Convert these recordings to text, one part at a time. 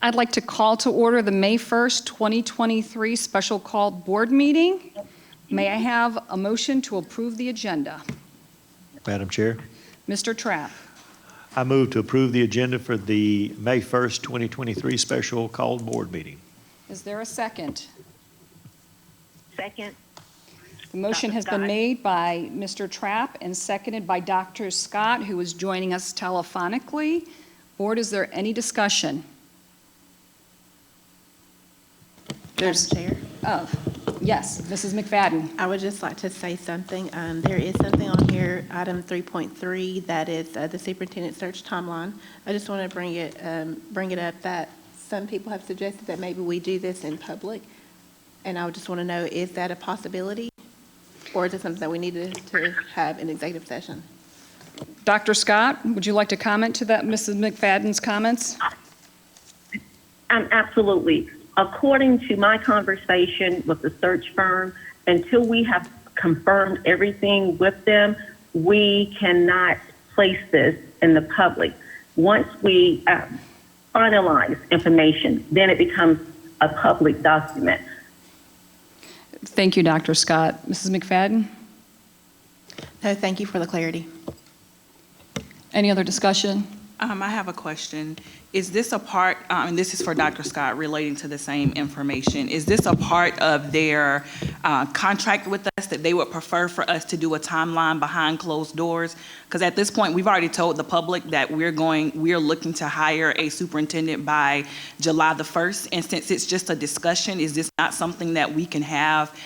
I'd like to call to order the May 1st, 2023 special called board meeting. May I have a motion to approve the agenda? Madam Chair, Mr. Trapp. I move to approve the agenda for the May 1st, 2023 special called board meeting. Is there a second? Second. The motion has been made by Mr. Trapp and seconded by Dr. Scott, who is joining us telephonically. Board, is there any discussion? There's, Chair, yes, Mrs. McFadden. I would just like to say something. There is something on here, item 3.3, that is the superintendent search timeline. I just want to bring it up that some people have suggested that maybe we do this in public, and I would just want to know, is that a possibility, or is it something that we need to have in executive session? Dr. Scott, would you like to comment to that, Mrs. McFadden's comments? Absolutely. According to my conversation with the search firm, until we have confirmed everything with them, we cannot place this in the public. Once we finalize information, then it becomes a public document. Thank you, Dr. Scott. Mrs. McFadden? No, thank you for the clarity. Any other discussion? I have a question. Is this a part, and this is for Dr. Scott relating to the same information, is this a part of their contract with us that they would prefer for us to do a timeline behind closed doors? Because at this point, we've already told the public that we're looking to hire a superintendent by July the 1st. And since it's just a discussion, is this not something that we can have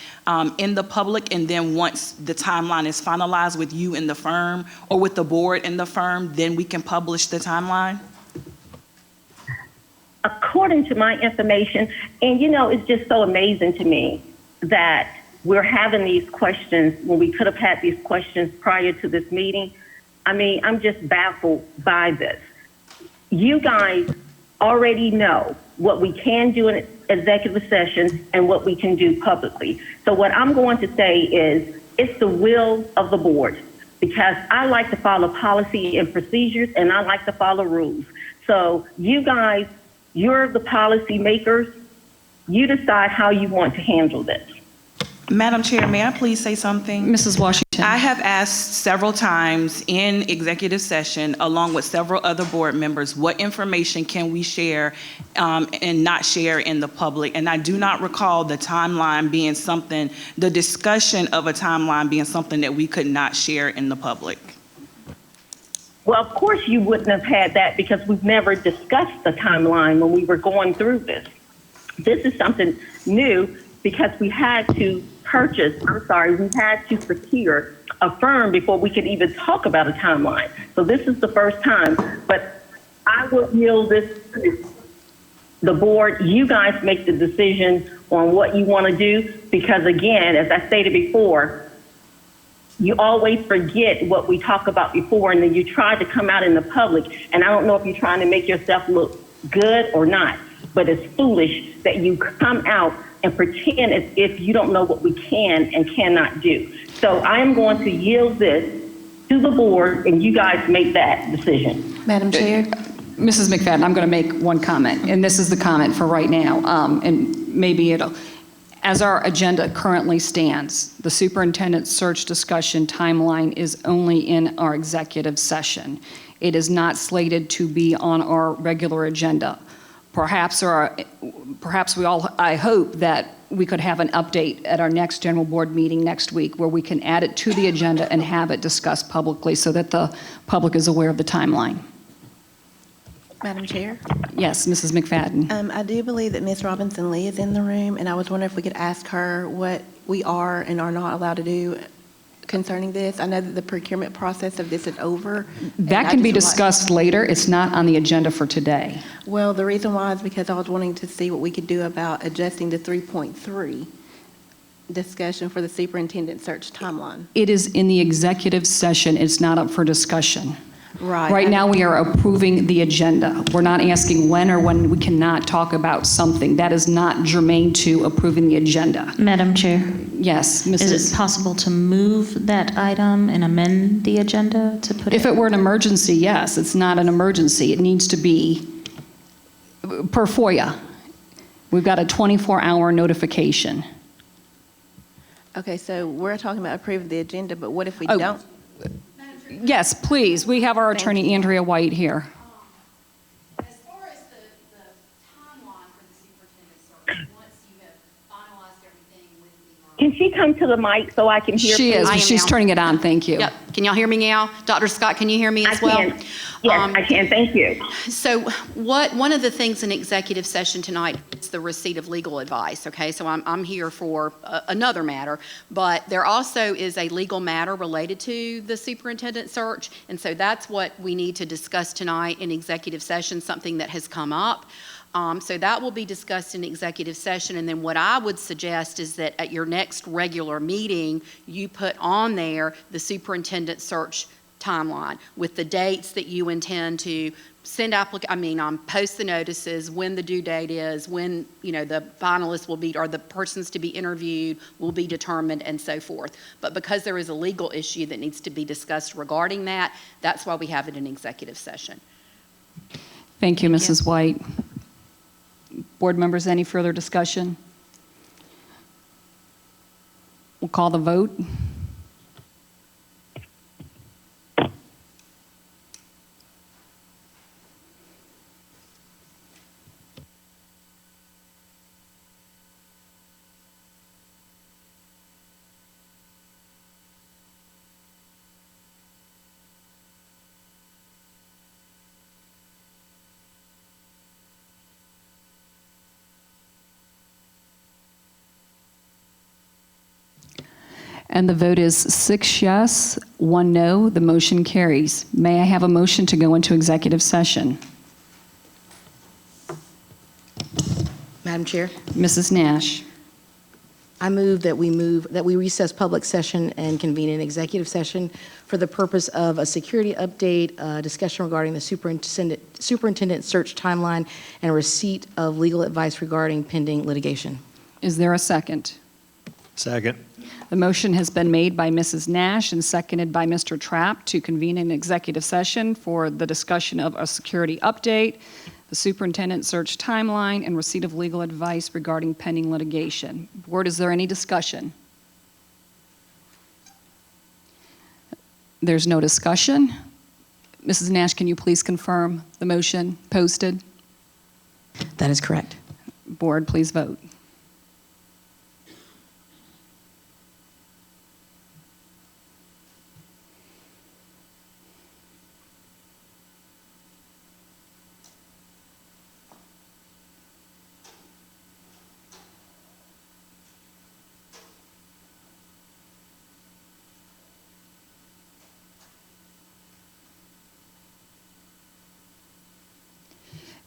in the public, and then once the timeline is finalized with you and the firm, or with the board and the firm, then we can publish the timeline? According to my information, and it's just so amazing to me that we're having these questions when we could have had these questions prior to this meeting. I mean, I'm just baffled by this. You guys already know what we can do in executive session and what we can do publicly. So what I'm going to say is it's the will of the board, because I like to follow policy and procedures, and I like to follow rules. So you guys, you're the policy makers. You decide how you want to handle this. Madam Chair, may I please say something? Mrs. Washington. I have asked several times in executive session, along with several other board members, what information can we share and not share in the public? And I do not recall the timeline being something, the discussion of a timeline being something that we could not share in the public. Well, of course you wouldn't have had that, because we've never discussed the timeline when we were going through this. This is something new, because we had to we had to procure a firm before we could even talk about a timeline. So this is the first time, but I will yield this to the board. You guys make the decision on what you want to do, because again, as I stated before, you always forget what we talked about before, and then you try to come out in the public, and I don't know if you're trying to make yourself look good or not, but it's foolish that you come out and pretend as if you don't know what we can and cannot do. So I am going to yield this to the board, and you guys make that decision. Madam Chair? Mrs. McFadden, I'm going to make one comment, and this is the comment for right now, and maybe it'll, as our agenda currently stands, the superintendent search discussion timeline is only in our executive session. It is not slated to be on our regular agenda. Perhaps I hope that we could have an update at our next general board meeting next week, where we can add it to the agenda and have it discussed publicly so that the public is aware of the timeline. Madam Chair? Yes, Mrs. McFadden. I do believe that Ms. Robinson Lee is in the room, and I was wondering if we could ask her what we are and are not allowed to do concerning this. I know that the procurement process of this is over. That can be discussed later. It's not on the agenda for today. Well, the reason why is because I was wanting to see what we could do about adjusting the 3.3 discussion for the superintendent search timeline. It is in the executive session. It's not up for discussion. Right. Right now, we are approving the agenda. We're not asking when or when we cannot talk about something. That is not germane to approving the agenda. Madam Chair, Yes, Mrs. is it possible to move that item and amend the agenda to put If it were an emergency, yes. It's not an emergency. It needs to be, per FOIA. We've got a 24-hour notification. Okay, so we're talking about approving the agenda, but what if we Oh. don't? Yes, please. We have our Thank attorney, you. Andrea White, here. As far as the timeline for the superintendent search, once you have finalized everything with the. Can she come to the mic so I can hear? She is, I but am she's now. turning it on. Thank you. Yep. Can y'all hear me now? Dr. Scott, can you hear me I as well? can. Yes, I can. Thank you. So one of the things in executive session tonight is the receipt of legal advice, okay? So I'm here for another matter, but there also is a legal matter related to the superintendent search, and so that's what we need to discuss tonight in executive session, something that has come up. So that will be discussed in executive session, and then what I would suggest is that at your next regular meeting, you put on there the superintendent search timeline with the dates that you intend to send post the notices, when the due date is, when, the finalists will be, or the persons to be interviewed will be determined, and so forth. But because there is a legal issue that needs to be discussed regarding that, that's why we have it in executive session. Thank you, Mrs. White. Board members, any further discussion? We'll call the vote. And the vote is 6 yes, 1 no. The motion carries. May I have a motion to go into executive session? Madam Chair, Mrs. Nash. I move that we recess public session and convene an executive session for the purpose of a security update, discussion regarding the superintendent search timeline, and receipt of legal advice regarding pending litigation. Is there a second? Second. The motion has been made by Mrs. Nash and seconded by Mr. Trapp to convene an executive session for the discussion of a security update, the superintendent search timeline, and receipt of legal advice regarding pending litigation. Board, is there any discussion? There's no discussion. Mrs. Nash, can you please confirm the motion posted? That is correct. Board, please vote.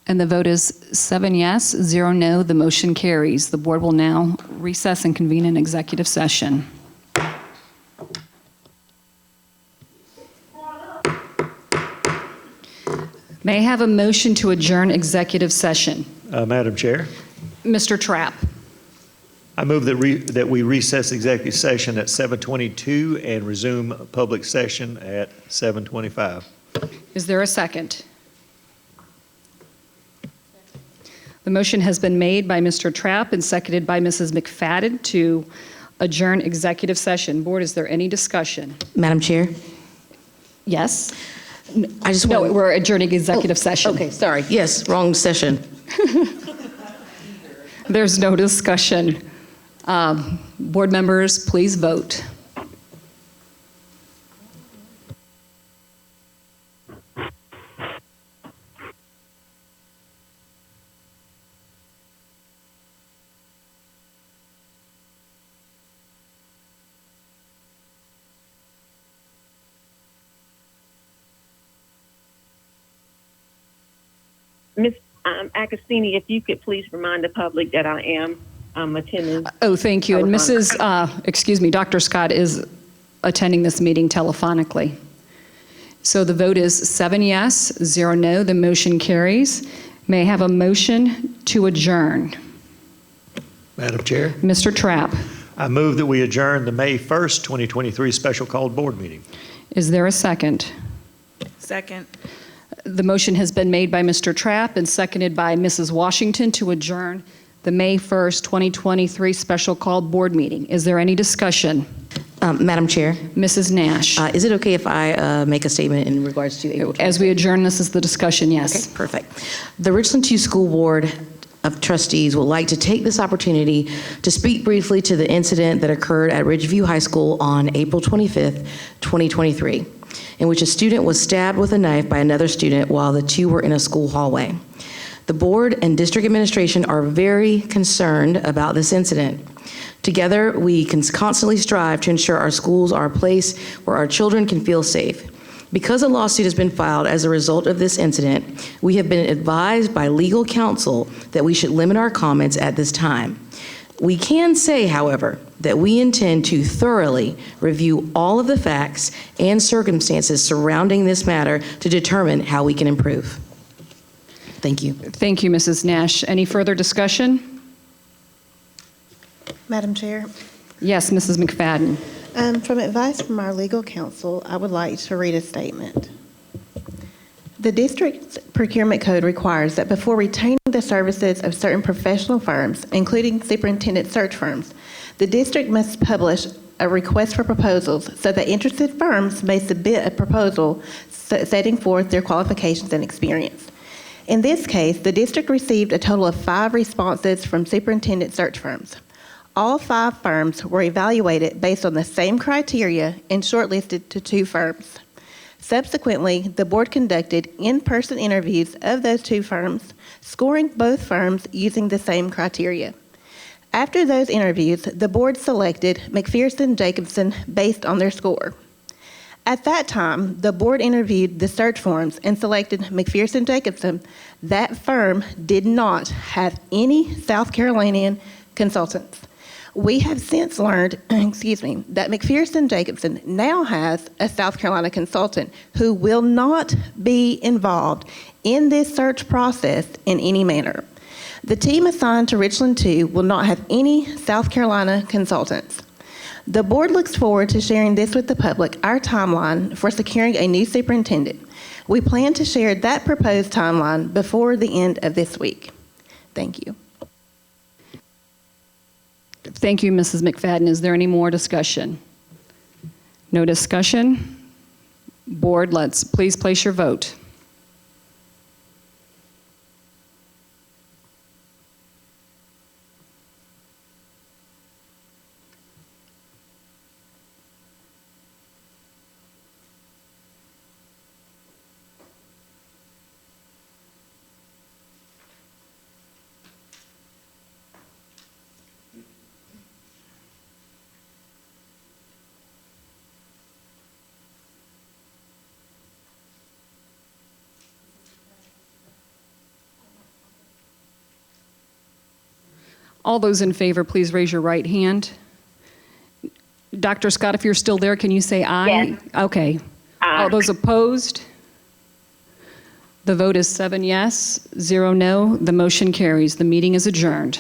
And the vote is 7 yes, 0 no. The motion carries. The board will now recess and convene an executive session. May I have a motion to adjourn executive session? Madam Chair, Mr. Trapp. I move that we recess executive session at 7:22 and resume public session at 7:25. Is there a second? The motion has been made by Mr. Trapp and seconded by Mrs. McFadden to adjourn executive session. Board, is there any discussion? Madam Chair, Yes? I just No, want... we're adjourning executive session. Okay, sorry. Yes, wrong session. There's no discussion. Board members, please vote. Ms. Agostini, if you could please remind the public that I am attending. Oh, thank you. And Dr. Scott is attending this meeting telephonically. So the vote is 7 yes, 0 no. The motion carries. May I have a motion to adjourn? Madam Chair, Mr. Trapp. I move that we adjourn the May 1st, 2023 special called board meeting. Is there a second? Second. The motion has been made by Mr. Trapp and seconded by Mrs. Washington to adjourn the May 1st, 2023 special called board meeting. Is there any discussion? Madam Chair, Mrs. Nash? is it okay if I make a statement in regards to April 25th? As we adjourn, this is the discussion, yes. Okay, perfect. The Richland 2 School Board of Trustees would like to take this opportunity to speak briefly to the incident that occurred at Ridgeview High School on April 25th, 2023, in which a student was stabbed with a knife by another student while the two were in a school hallway. The board and district administration are very concerned about this incident. Together, we can constantly strive to ensure our schools are a place where our children can feel safe. Because a lawsuit has been filed as a result of this incident, we have been advised by legal counsel that we should limit our comments at this time. We can say, however, that we intend to thoroughly review all of the facts and circumstances surrounding this matter to determine how we can improve. Thank you. Thank you, Mrs. Nash. Any further discussion? Madam Chair, Yes, Mrs. McFadden. from advice from our legal counsel, I would like to read a statement. The district's procurement code requires that before retaining the services of certain professional firms, including superintendent search firms, the district must publish a request for proposals so that interested firms may submit a proposal setting forth their qualifications and experience. In this case, the district received a total of 5 responses from superintendent search firms. All 5 firms were evaluated based on the same criteria and shortlisted to 2 firms. Subsequently, the board conducted in-person interviews of those 2 firms, scoring both firms using the same criteria. After those interviews, the board selected McPherson-Jacobson based on their score. At that time, the board interviewed the search firms and selected McPherson-Jacobson. That firm did not have any South Carolinian consultants. We have since learned, that McPherson-Jacobson now has a South Carolina consultant who will not be involved in this search process in any manner. The team assigned to Richland 2 will not have any South Carolina consultants. The board looks forward to sharing this with the public, our timeline for securing a new superintendent. We plan to share that proposed timeline before the end of this week. Thank you. Thank you, Mrs. McFadden. Is there any more discussion? No discussion? Board, let's please place your vote. All those in favor, please raise your right hand. Dr. Scott, if you're still there, can you say aye? Yes. Okay. Aye. All those opposed? The vote is 7 yes, 0 no. The motion carries. The meeting is adjourned.